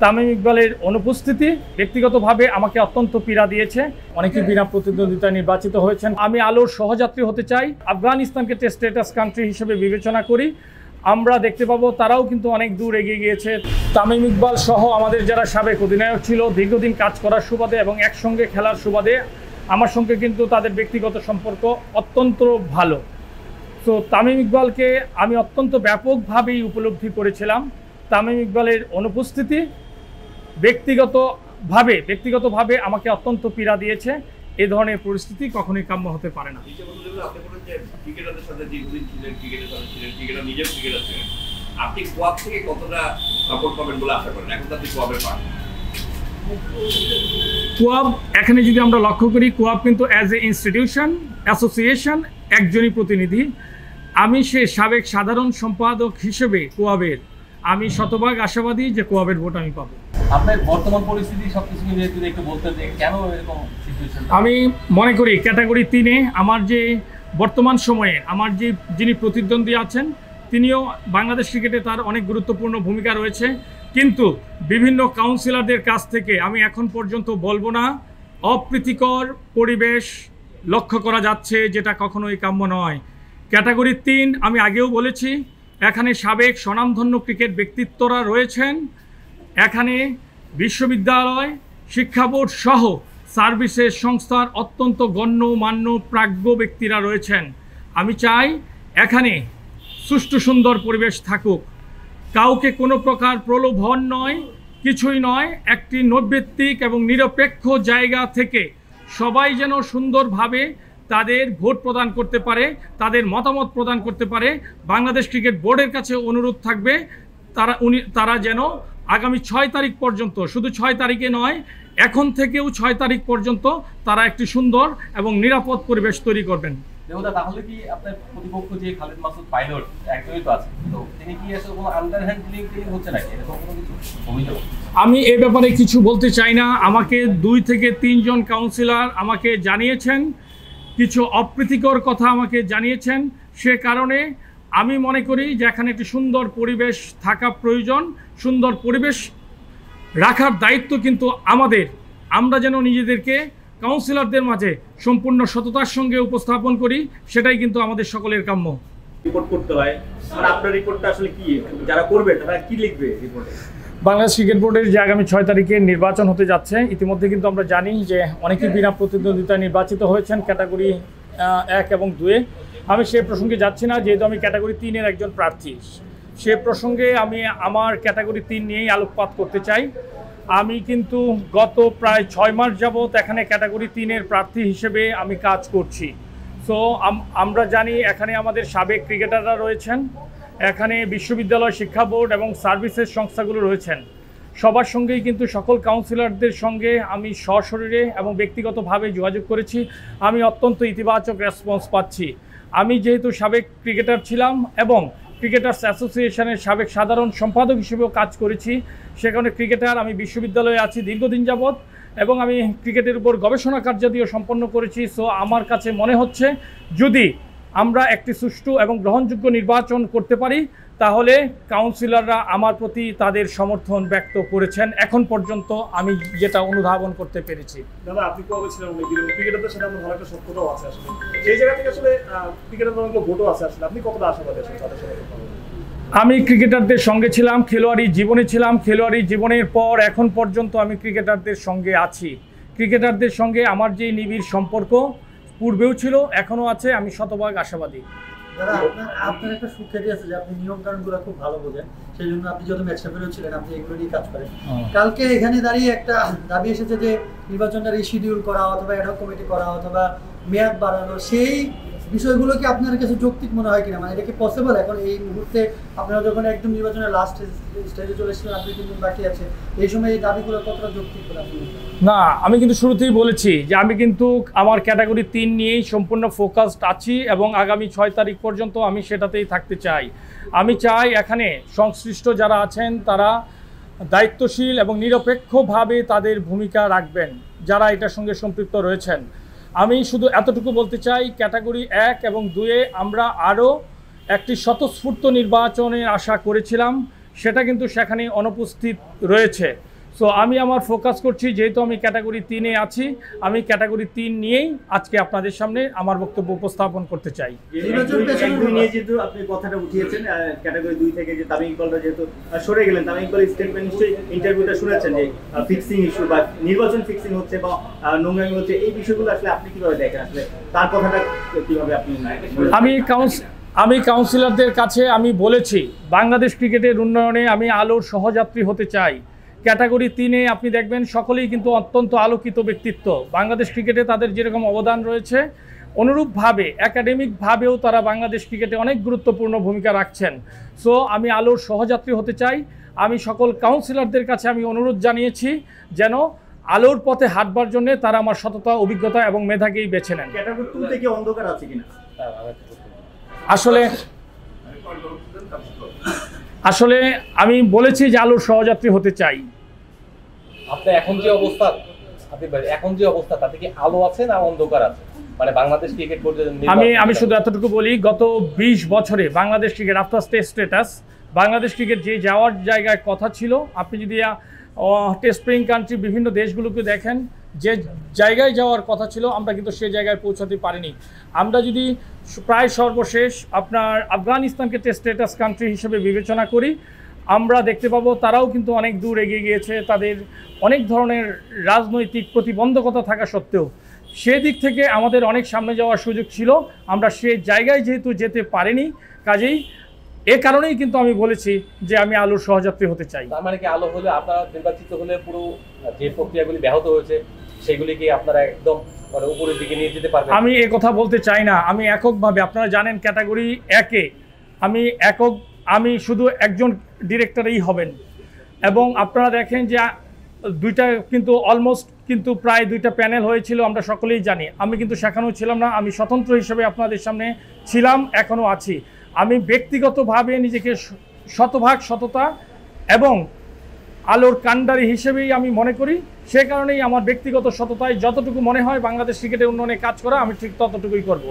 তামিম ইকবালের অনুপস্থিতি ব্যক্তিগতভাবে আমাকে অত্যন্ত পীড়া দিয়েছে। অনেকেই বিনা প্রতিদ্বন্দ্বিতায় নির্বাচিত হয়েছেন। আমি আলোর সহযাত্রী হতে চাই। আফগানিস্তানকে টেস্ট স্ট্যাটাস কান্ট্রি হিসেবে বিবেচনা করি। আমরা দেখতে পাবো তারাও কিন্তু অনেক দূর এগিয়ে গিয়েছে। তামিম ইকবাল সহ আমাদের যারা সাবেক অধিনায়ক ছিল, দীর্ঘদিন কাজ করার সুবাদে এবং একসঙ্গে খেলার সুবাদে আমার সঙ্গে কিন্তু তাদের ব্যক্তিগত সম্পর্ক অত্যন্ত ভালো। তো তামিম ইকবালকে আমি অত্যন্ত ব্যাপকভাবেই উপলব্ধি করেছিলাম। তামিম ইকবালের অনুপস্থিতি ব্যক্তিগতভাবে আমাকে অত্যন্ত পীড়া দিয়েছে। এ ধরনের পরিস্থিতি কখনোই কাম্য হতে পারে না। কোয়াব এখানে যদি আমরা লক্ষ্য করি, কোয়াব কিন্তু অ্যাজ এ ইনস্টিটিউশন অ্যাসোসিয়েশন একজনই প্রতিনিধি। আমি সে সাবেক সাধারণ সম্পাদক হিসেবে কোয়াবের আমি শতভাগ আশাবাদী যে কোয়াবের ভোট আমি পাবো। আপনার বর্তমান পরিস্থিতি সবকিছু মিলিয়ে যদি একটু বলতেন যে কেন এরকম সিচুয়েশন? আমি মনে করি ক্যাটাগরি 3-এ আমার যে বর্তমান সময়ে আমার যিনি প্রতিদ্বন্দ্বী আছেন তিনিও বাংলাদেশ ক্রিকেটে তার অনেক গুরুত্বপূর্ণ ভূমিকা রয়েছে, কিন্তু বিভিন্ন কাউন্সিলরদের কাছ থেকে আমি এখন পর্যন্ত বলবো না, অপ্রীতিকর পরিবেশ লক্ষ্য করা যাচ্ছে, যেটা কখনোই কাম্য নয়। ক্যাটাগরি 3 আমি আগেও বলেছি, এখানে সাবেক স্বনামধন্য ক্রিকেট ব্যক্তিত্বরা রয়েছেন, এখানে বিশ্ববিদ্যালয় শিক্ষা বোর্ড সহ সার্ভিসেস সংস্থার অত্যন্ত গণ্যমান্য প্রাজ্ঞ ব্যক্তিরা রয়েছেন। আমি চাই এখানে সুষ্ঠু সুন্দর পরিবেশ থাকুক, কাউকে কোনো প্রকার প্রলোভন নয়, কিছুই নয়, একটি নৈর্ব্যক্তিক এবং নিরপেক্ষ জায়গা থেকে সবাই যেন সুন্দরভাবে তাদের ভোট প্রদান করতে পারে, তাদের মতামত প্রদান করতে পারে। বাংলাদেশ ক্রিকেট বোর্ডের কাছে অনুরোধ থাকবে তারা যেন আগামী 6 তারিখ পর্যন্ত, শুধু 6 তারিখে নয়, এখন থেকেও 6 তারিখ পর্যন্ত তারা একটি সুন্দর এবং নিরাপদ পরিবেশ তৈরি করবেন। তাহলে কি আপনার প্রতিপক্ষ যে খালেদ মাসুদ পাইলট একদমই তো আছে, তো তিনি কি আসলে কোনো আন্ডারহ্যান্ড ডিলিং হচ্ছে নাকি, এরকম কোনো কিছু অভিযোগ? আমি এ ব্যাপারে কিছু বলতে চাই না। আমাকে 2 থেকে 3 জন কাউন্সিলর আমাকে জানিয়েছেন, কিছু অপ্রীতিকর কথা আমাকে জানিয়েছেন। সে কারণে আমি মনে করি যে এখানে একটি সুন্দর পরিবেশ থাকা প্রয়োজন। সুন্দর পরিবেশ রাখার দায়িত্ব কিন্তু আমাদের। আমরা যেন নিজেদেরকে কাউন্সিলরদের মাঝে সম্পূর্ণ সততার সঙ্গে উপস্থাপন করি, সেটাই কিন্তু আমাদের সকলের কাম্য। রিপোর্ট করতে হয়, মানে আপনার রিপোর্টটা আসলে কি, যারা করবে তারা কি লিখবে রিপোর্টে? বাংলাদেশ ক্রিকেট বোর্ডের যে আগামী 6 তারিখে নির্বাচন হতে যাচ্ছে, ইতিমধ্যে কিন্তু আমরা জানি যে অনেকেই বিনা প্রতিদ্বন্দ্বিতায় নির্বাচিত হয়েছেন ক্যাটাগরি 1 এবং 2-এ। আমি সে প্রসঙ্গে যাচ্ছি না, যেহেতু আমি ক্যাটাগরি 3-এর একজন প্রার্থী। সে প্রসঙ্গে আমি আমার ক্যাটাগরি 3 নিয়েই আলোকপাত করতে চাই। আমি কিন্তু গত প্রায় 6 মাস যাবৎ এখানে ক্যাটাগরি 3-এর প্রার্থী হিসেবে আমি কাজ করছি। সো আমরা জানি এখানে আমাদের সাবেক ক্রিকেটাররা রয়েছেন, এখানে বিশ্ববিদ্যালয় শিক্ষা বোর্ড এবং সার্ভিসেস সংস্থাগুলো রয়েছেন। সবার সঙ্গেই কিন্তু সকল কাউন্সিলরদের সঙ্গে আমি সশরীরে এবং ব্যক্তিগতভাবে যোগাযোগ করেছি। আমি অত্যন্ত ইতিবাচক রেসপন্স পাচ্ছি। আমি যেহেতু সাবেক ক্রিকেটার ছিলাম এবং ক্রিকেটার্স অ্যাসোসিয়েশনের সাবেক সাধারণ সম্পাদক হিসেবেও কাজ করেছি, সেখানে ক্রিকেটার আমি বিশ্ববিদ্যালয়ে আছি দীর্ঘদিন যাবৎ এবং আমি ক্রিকেটের উপর গবেষণা কার্যাদিও সম্পন্ন করেছি। সো আমার কাছে মনে হচ্ছে যদি আমরা একটি সুষ্ঠু এবং গ্রহণযোগ্য নির্বাচন করতে পারি, তাহলে কাউন্সিলররা আমার প্রতি তাদের সমর্থন ব্যক্ত করেছেন এখন পর্যন্ত আমি যেটা অনুধাবন করতে পেরেছি। দাদা, আপনি কবে ছিলেন ক্রিকেটারদের সাথে আপনার ভালো একটা সখ্যতাও আছে, আসলে সেই জায়গা থেকে আসলে ক্রিকেটারদের অনেক ভোটও আছে, আসলে আপনি কতটা আশাবাদী আছেন তাদের সাথে? আমি ক্রিকেটারদের সঙ্গে ছিলাম, খেলোয়াড়ি জীবনে ছিলাম, খেলোয়াড়ি জীবনের পর এখন পর্যন্ত আমি ক্রিকেটারদের সঙ্গে আছি। ক্রিকেটারদের সঙ্গে আমার যে নিবিড় সম্পর্ক পূর্বেও ছিল, এখনও আছে। আমি শতভাগ আশাবাদী। দাদা, আপনার একটা সুখ্যাতি আছে যে আপনি নিয়ম কানুনগুলো খুব ভালো বোঝেন, সেই জন্য আপনি যত ম্যাচ রেফারিও ছিলেন আপনি এগুলো নিয়ে কাজ করেন। কালকে এখানে দাঁড়িয়ে একটা দাবি এসেছে যে নির্বাচনটা রিশিডিউল করা অথবা অ্যাডহক কমিটি করা অথবা মেয়াদ বাড়ানো, সেই বিষয়গুলো কি আপনার কাছে যৌক্তিক মনে হয় কিনা? মানে এটা কি পসিবল এখন এই মুহূর্তে? আপনারা যখন একদম নির্বাচনের লাস্ট স্টেজে চলে এসেছেন, আপনি 3 দিন বাকি আছে, এই সময় এই দাবিগুলো কতটা যৌক্তিক বলে আপনি? না, আমি কিন্তু শুরুতেই বলেছি যে আমি কিন্তু আমার ক্যাটাগরি 3 নিয়েই সম্পূর্ণ ফোকাসড আছি এবং আগামী 6 তারিখ পর্যন্ত আমি সেটাতেই থাকতে চাই। আমি চাই এখানে সংশ্লিষ্ট যারা আছেন তারা দায়িত্বশীল এবং নিরপেক্ষভাবে তাদের ভূমিকা রাখবেন, যারা এটার সঙ্গে সম্পৃক্ত রয়েছেন। আমি শুধু এতটুকু বলতে চাই, ক্যাটাগরি 1 এবং 2-এ আমরা আরও একটি স্বতঃস্ফূর্ত নির্বাচনের আশা করেছিলাম, সেটা কিন্তু সেখানে অনুপস্থিত রয়েছে। সো আমি আমার ফোকাস করছি, যেহেতু আমি ক্যাটাগরি 3-এ আছি, আমি ক্যাটাগরি 3 নিয়েই আজকে আপনাদের সামনে আমার বক্তব্য উপস্থাপন করতে চাই। নিয়ে যেহেতু আপনি কথাটা উঠিয়েছেন, ক্যাটাগরি 2 থেকে যে তামিম ইকবালরা যেহেতু সরে গেলেন, তামিম ইকবালের স্টেটমেন্ট নিশ্চয়ই ইন্টারভিউটা শুনেছেন যে ফিক্সিং ইস্যু বা নির্বাচন ফিক্সিং হচ্ছে বা নোংরামি হচ্ছে, এই বিষয়গুলো আসলে আপনি কিভাবে দেখেন? আসলে তার কথাটা কিভাবে আপনি আমি কাউন্সিলরদের কাছে আমি বলেছি, বাংলাদেশ ক্রিকেটের উন্নয়নে আমি আলোর সহযাত্রী হতে চাই। ক্যাটাগরি 3-এ আপনি দেখবেন সকলেই কিন্তু অত্যন্ত আলোকিত ব্যক্তিত্ব। বাংলাদেশ ক্রিকেটে তাদের যেরকম অবদান রয়েছে, অনুরূপভাবে একাডেমিকভাবেও তারা বাংলাদেশ ক্রিকেটে অনেক গুরুত্বপূর্ণ ভূমিকা রাখছেন। সো আমি আলোর সহযাত্রী হতে চাই। আমি সকল কাউন্সিলরদের কাছে আমি অনুরোধ জানিয়েছি যেন আলোর পথে হাঁটবার জন্য তারা আমার সততা, অভিজ্ঞতা এবং মেধাকেই বেছে নেন। ক্যাটাগরি 2 থেকে অন্ধকার আছে কিনা? আসলে আমি বলেছি যে আলোর সহযাত্রী হতে চাই। আপনি এখন যে অবস্থা তাতে কি আলো আছে না অন্ধকার আছে? মানে বাংলাদেশ ক্রিকেট বোর্ডের আমি শুধু এতটুকু বলি, গত 20 বছরে Bangladesh cricket after test status, Bangladesh cricket যে যাওয়ার জায়গায় কথা ছিল, আপনি যদি টেস্ট প্লেইং কান্ট্রি বিভিন্ন দেশগুলোকে দেখেন, যে জায়গায় যাওয়ার কথা ছিল আমরা কিন্তু সে জায়গায় পৌঁছাতে পারিনি। আমরা যদি প্রায় সর্বশেষ আপনার আফগানিস্তানকে টেস্ট স্ট্যাটাস কান্ট্রি হিসেবে বিবেচনা করি, আমরা দেখতে পাবো তারাও কিন্তু অনেক দূর এগিয়ে গিয়েছে, তাদের অনেক ধরনের রাজনৈতিক প্রতিবন্ধকতা থাকা সত্ত্বেও। সেদিক থেকে আমাদের অনেক সামনে যাওয়ার সুযোগ ছিল, আমরা সে জায়গায় যেহেতু যেতে পারিনি, কাজেই এ কারণেই কিন্তু আমি বলেছি যে আমি আলোর সহযাত্রী হতে চাই। তার মানে কি আলো হলে আপনারা নির্বাচিত হলে পুরো যে প্রক্রিয়াগুলি ব্যাহত হয়েছে সেগুলিকে আপনারা একদম মানে উপরের দিকে নিয়ে যেতে পারবেন? আমি এ কথা বলতে চাই না। আমি এককভাবে, আপনারা জানেন ক্যাটাগরি 1-এ আমি শুধু একজন ডিরেক্টরই হবেন, এবং আপনারা দেখেন যে দুইটা কিন্তু অলমোস্ট কিন্তু প্রায় 2টা প্যানেল হয়েছিল, আমরা সকলেই জানি। আমি কিন্তু সেখানেও ছিলাম না, আমি স্বতন্ত্র হিসেবে আপনাদের সামনে ছিলাম, এখনও আছি। আমি ব্যক্তিগতভাবে নিজেকে শতভাগ সততা এবং আলোর কাণ্ডারি হিসেবেই আমি মনে করি। সে কারণেই আমার ব্যক্তিগত সততায় যতটুকু মনে হয় বাংলাদেশ ক্রিকেটের উন্নয়নে কাজ করা, আমি ঠিক ততটুকুই করব।